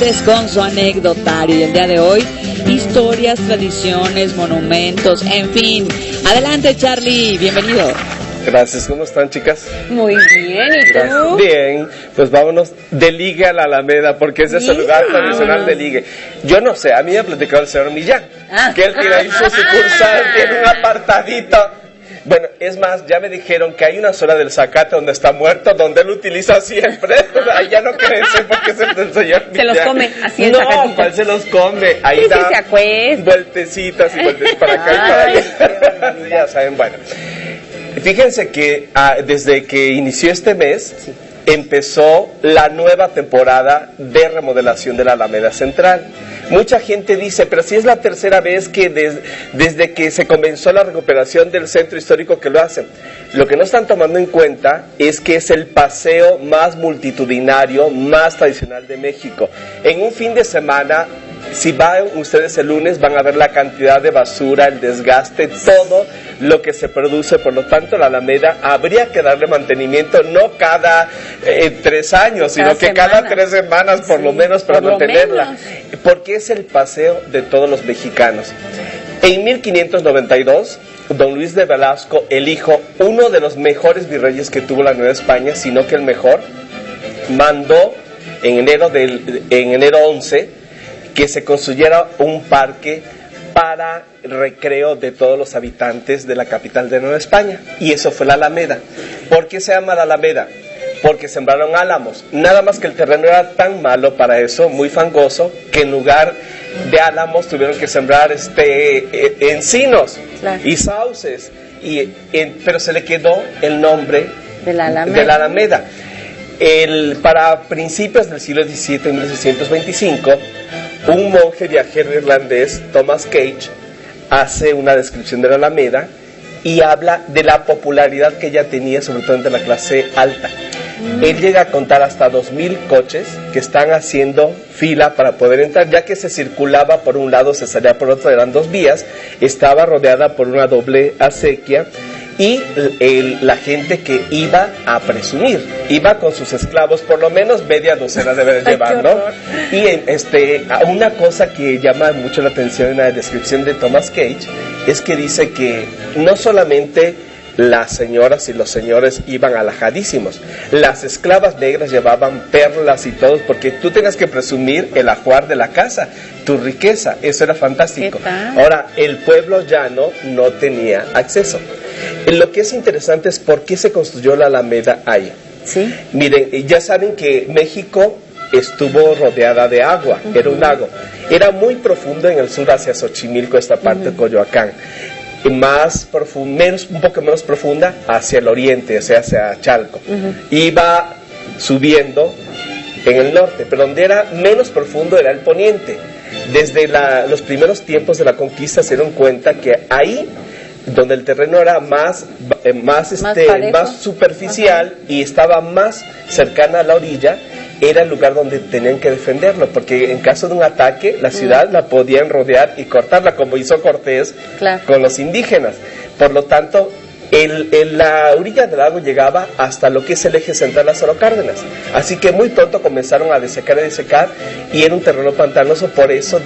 Hernández con su anecdotario. Y el día de hoy, historias, tradiciones, monumentos, en fin. Adelante, Charlie, bienvenido. Gracias, ¿cómo están, chicas? Muy bien, ¿y tú? Bien, pues vámonos de ligue a la Alameda, porque ese es el lugar tradicional de ligue. Yo no sé, a mí me ha platicado el señor Millán, que él tiene ahí su sucursal, tiene un apartadito. Bueno, es más, ya me dijeron que hay una zona del zacate donde está muerto, donde él utiliza siempre. Ya no creen porque es el del señor Millán. Se los come así el zacatito. No, ¿cuál se los come? Ahí sí, da se acuesta. Vueltecitas y vueltecitas para acá y para allá. Ya saben, bueno. Fíjense que desde que inició este mes, empezó la nueva temporada de remodelación de la Alameda Central. Mucha gente dice, pero si es la tercera vez que desde que se comenzó la recuperación del centro histórico que lo hacen. Lo que no están tomando en cuenta es que es el paseo más multitudinario, más tradicional de México. En un fin de semana, si van ustedes el lunes, van a ver la cantidad de basura, el desgaste, todo lo que se produce. Por lo tanto, la Alameda habría que darle mantenimiento, no cada 3 años, sino que cada 3 semanas por lo menos para mantenerla, porque es el paseo de todos los mexicanos. En 1592, don Luis de Velasco, el hijo, uno de los mejores virreyes que tuvo la Nueva España, sino que el mejor, mandó en enero 11 que se construyera un parque para recreo de todos los habitantes de la capital de Nueva España, y eso fue la Alameda. ¿Por qué se llama la Alameda? Porque sembraron álamos, nada más que el terreno era tan malo para eso, muy fangoso, que en lugar de álamos tuvieron que sembrar encinos, claro, y sauces, pero se le quedó el nombre de la Alameda. Para principios del siglo XVII, en 1625, un monje viajero irlandés, Thomas Cage, hace una descripción de la Alameda y habla de la popularidad que ella tenía, sobre todo entre la clase alta. Él llega a contar hasta 2,000 coches que están haciendo fila para poder entrar, ya que se circulaba por un lado, se salía por otro, eran 2 vías, estaba rodeada por una doble acequia, y la gente que iba a presumir, iba con sus esclavos, por lo menos media docena debe llevar, ¿no? Y una cosa que llama mucho la atención en la descripción de Thomas Cage es que dice que no solamente las señoras y los señores iban alajadísimos, las esclavas negras llevaban perlas y todo, porque tú tenías que presumir el ajuar de la casa, tu riqueza, eso era fantástico. Ahora, el pueblo llano no tenía acceso. Lo que es interesante es por qué se construyó la Alameda ahí. ¿Sí? Miren, ya saben que México estuvo rodeada de agua, era un lago, era muy profundo en el sur hacia Xochimilco, esta parte de Coyoacán, un poco menos profunda hacia el oriente, o sea, hacia Chalco. Iba subiendo en el norte, pero donde era menos profundo era el poniente. Desde los primeros tiempos de la conquista se dieron cuenta que ahí, donde el terreno era más superficial y estaba más cercana a la orilla, era el lugar donde tenían que defenderlo, porque en caso de un ataque la ciudad la podían rodear y cortarla, como hizo Cortés con los indígenas. Por lo tanto, la orilla del lago llegaba hasta lo que es el eje central Lázaro Cárdenas, así que muy pronto comenzaron a desecar y era un terreno pantanoso. Por eso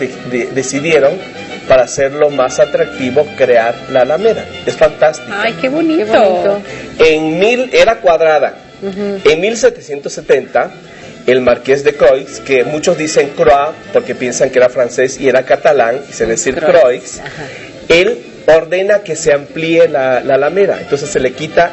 decidieron, para hacerlo más atractivo, crear la Alameda. Es fantástico. ¡Ay, qué bonito! Era cuadrada. En 1770, el marqués de Croix, que muchos dicen Croix porque piensan que era francés y era catalán, y se decir Croix, él ordena que se amplíe la Alameda. Entonces se le quita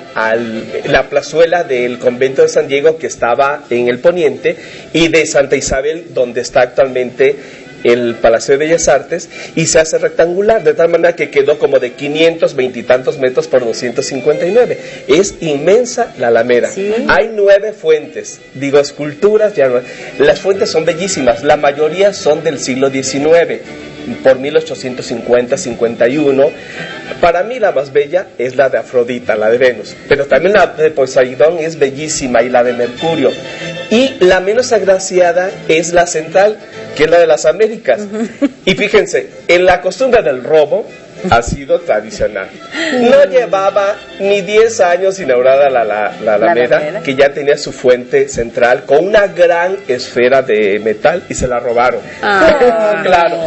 la plazuela del convento de San Diego, que estaba en el poniente, y de Santa Isabel, donde está actualmente el Palacio de Bellas Artes, y se hace rectangular, de tal manera que quedó como de 520 y tantos metros por 259. Es inmensa la Alameda. ¿Sí? Hay 9 fuentes, esculturas, las fuentes son bellísimas, la mayoría son del siglo XIX, por 1850-51. Para mí la más bella es la de Afrodita, la de Venus, pero también la de Poseidón es bellísima, y la de Mercurio. Y la menos agraciada es la central, que es la de las Américas. Y fíjense, en la costumbre del robo, ha sido tradicional. No llevaba ni 10 años inaugurada la Alameda, que ya tenía su fuente central con una gran esfera de metal y se la robaron. Claro,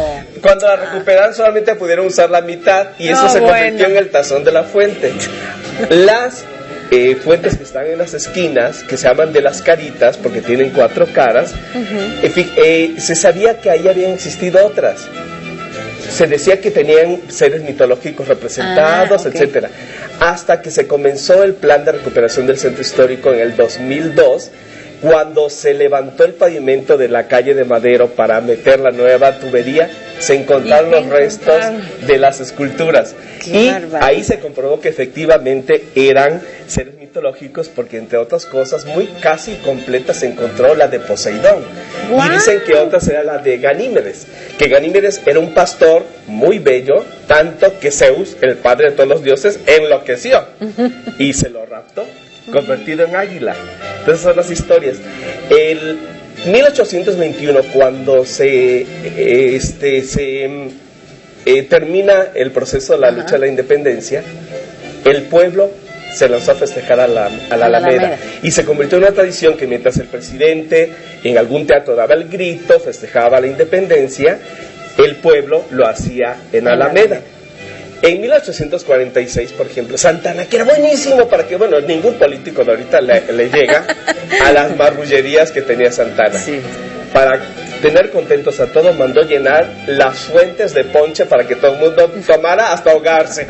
cuando la recuperaron solamente pudieron usar la mitad y eso se convirtió en el tazón de la fuente. Las fuentes que están en las esquinas, que se llaman de las caritas porque tienen 4 caras, se sabía que ahí habían existido otras. Se decía que tenían seres mitológicos representados, etcétera. Hasta que se comenzó el plan de recuperación del centro histórico en el 2002, cuando se levantó el pavimento de la calle de Madero para meter la nueva tubería, se encontraron los restos de las esculturas. Y ahí se comprobó que efectivamente eran seres mitológicos, porque entre otras cosas muy casi completa se encontró la de Poseidón. Y dicen que otras era la de Ganímedes, que Ganímedes era un pastor muy bello, tanto que Zeus, el padre de todos los dioses, enloqueció y se lo raptó, convertido en águila. Entonces son las historias. El 1821, cuando termina el proceso de la lucha de la independencia, el pueblo se lanzó a festejar a la Alameda y se convirtió en una tradición que mientras el presidente en algún teatro daba el grito, festejaba la independencia, el pueblo lo hacía en Alameda. En 1846, por ejemplo, Santana, que era buenísimo para que, ningún político de ahorita le llega a las marrullerías que tenía Santana. Sí. Para tener contentos a todos, mandó llenar las fuentes de ponche para que todo el mundo tomara hasta ahogarse.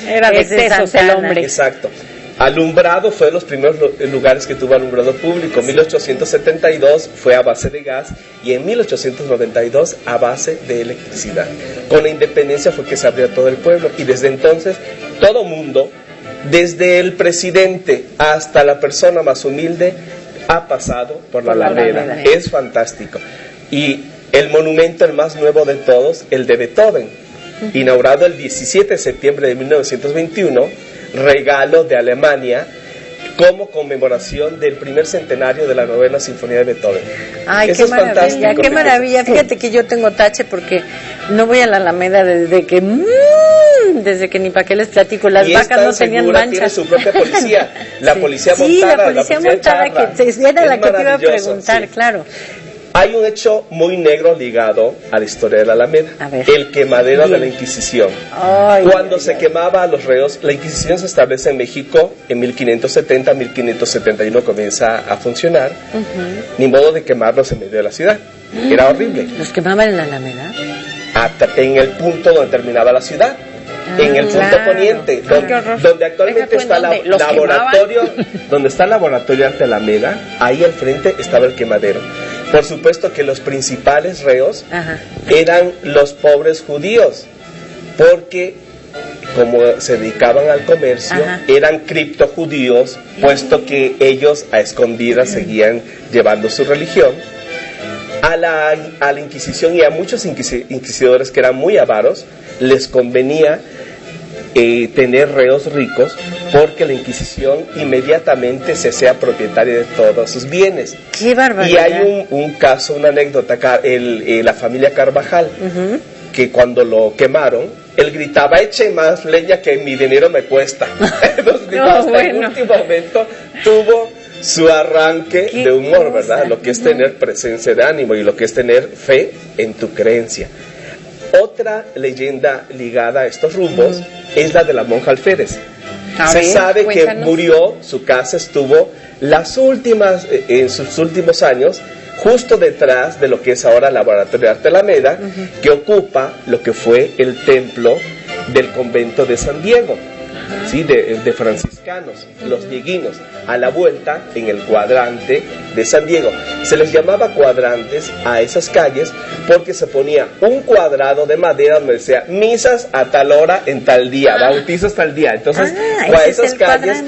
Era de excesos el hombre. Exacto. Alumbrado fue de los primeros lugares que tuvo alumbrado público. En 1872 fue a base de gas y en 1892 a base de electricidad. Con la independencia fue que se abrió todo el pueblo y desde entonces todo mundo, desde el presidente hasta la persona más humilde, ha pasado por la Alameda. Es fantástico. Y el monumento, el más nuevo de todos, el de Beethoven, inaugurado el 17 de septiembre de 1921, regalo de Alemania como conmemoración del primer centenario de la 9ª Sinfonía de Beethoven. Ay, eso qué maravilla, qué maravilla. Fíjate que yo tengo tache porque no voy a la Alameda desde que ni para qué les platico, las vacas no tenían manchas. Tiene su propia policía, la policía montada. Sí, la policía montada, que era la que te iba a preguntar, claro. Hay un hecho muy negro ligado a la historia de la Alameda, el quemadero de la Inquisición. Cuando se quemaba a los reos, la Inquisición se establece en México en 1570, 1571 comienza a funcionar, ni modo de quemarlos en medio de la ciudad, era horrible. ¿Los quemaban en la Alameda? En el punto donde terminaba la ciudad. En el punto poniente, donde actualmente está el laboratorio, donde está el laboratorio Arte Alameda, ahí al frente estaba el quemadero. Por supuesto que los principales reos eran los pobres judíos, porque como se dedicaban al comercio, eran criptojudíos, puesto que ellos a escondidas seguían llevando su religión. A la Inquisición y a muchos inquisidores que eran muy avaros, les convenía tener reos ricos, porque la Inquisición inmediatamente se hacía propietaria de todos sus bienes. ¡Qué barbaridad! Y hay un caso, una anécdota, la familia Carvajal, que cuando lo quemaron, él gritaba: eche más leña que mi dinero me cuesta. Entonces, el último momento tuvo su arranque de humor, ¿verdad? Lo que es tener presencia de ánimo y lo que es tener fe en tu creencia. Otra leyenda ligada a estos rumbos es la de la monja alférez. Se sabe que murió, su casa estuvo en sus últimos años justo detrás de lo que es ahora el Laboratorio de Arte Alameda, que ocupa lo que fue el templo del convento de San Diego, ¿sí? de franciscanos, los dieguinos, a la vuelta en el cuadrante de San Diego. Se les llamaba cuadrantes a esas calles porque se ponía un cuadrado de madera donde decía misas a tal hora en tal día, bautizos tal día. Entonces, a esas calles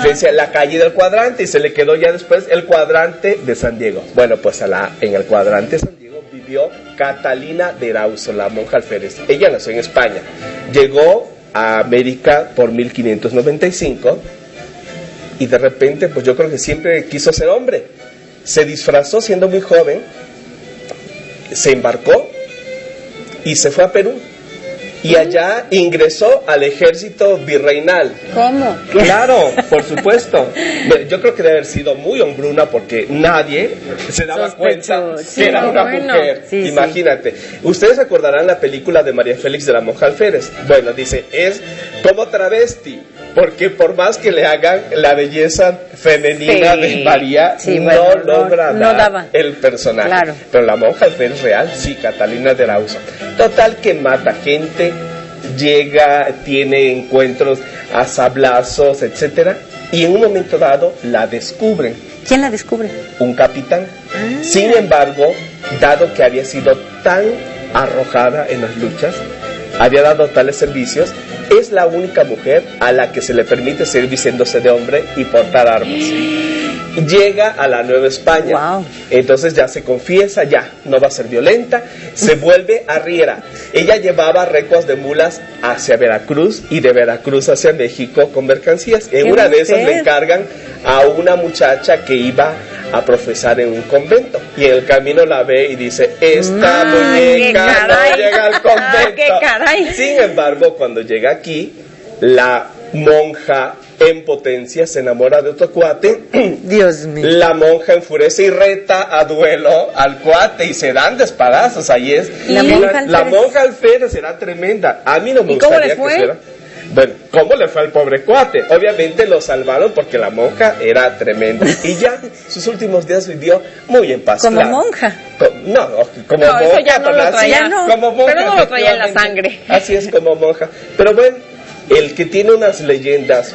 se decía la calle del cuadrante y se le quedó ya después el cuadrante de San Diego. Bueno, pues en el cuadrante de San Diego vivió Catalina de Erauso, la monja alférez. Ella nació en España, llegó a América por 1595 y de repente, pues yo creo que siempre quiso ser hombre. Se disfrazó siendo muy joven, se embarcó y se fue a Perú. y allá ingresó al ejército virreinal. ¿Cómo? Claro, por supuesto. Yo creo que debe haber sido muy hombruna porque nadie se daba cuenta que era una mujer. Sí, imagínate. Ustedes recordarán la película de María Félix de la Monja Alférez. Bueno, dice, es como travesti, porque por más que le hagan la belleza femenina de María, no logra dar el personaje. Claro. Pero la Monja Alférez real, sí, Catalina de Arauzo. Total que mata gente, llega, tiene encuentros a sablazos, etcétera, y en un momento dado la descubren. ¿Quién la descubre? Un capitán. Sin embargo, dado que había sido tan arrojada en las luchas, había dado tales servicios, es la única mujer a la que se le permite seguir vistiéndose de hombre y portar armas. Llega a la Nueva España. Wow. Entonces ya se confiesa, ya no va a ser violenta, se vuelve arriera. Ella llevaba recuas de mulas hacia Veracruz y de Veracruz hacia México con mercancías. En una de esas le encargan a una muchacha que iba a profesar en un convento, y en el camino la ve y dice, esta muñeca no llega al convento. ¡Qué caray! Sin embargo, cuando llega aquí, la monja en potencia se enamora de otro cuate. Dios mío. La monja enfurece y reta a duelo al cuate y se dan de espadazos. Ahí es. La monja Alférez era tremenda. A mí no me gustaría que fuera. Bueno, ¿cómo le fue al pobre cuate? Obviamente lo salvaron porque la monja era tremenda. Y ya, sus últimos días vivió muy en paz. ¿Como monja? No, como monja. Eso ya no lo traía, como monja, pero no lo traía en la sangre. Así es, como monja. Pero bueno, el que tiene unas leyendas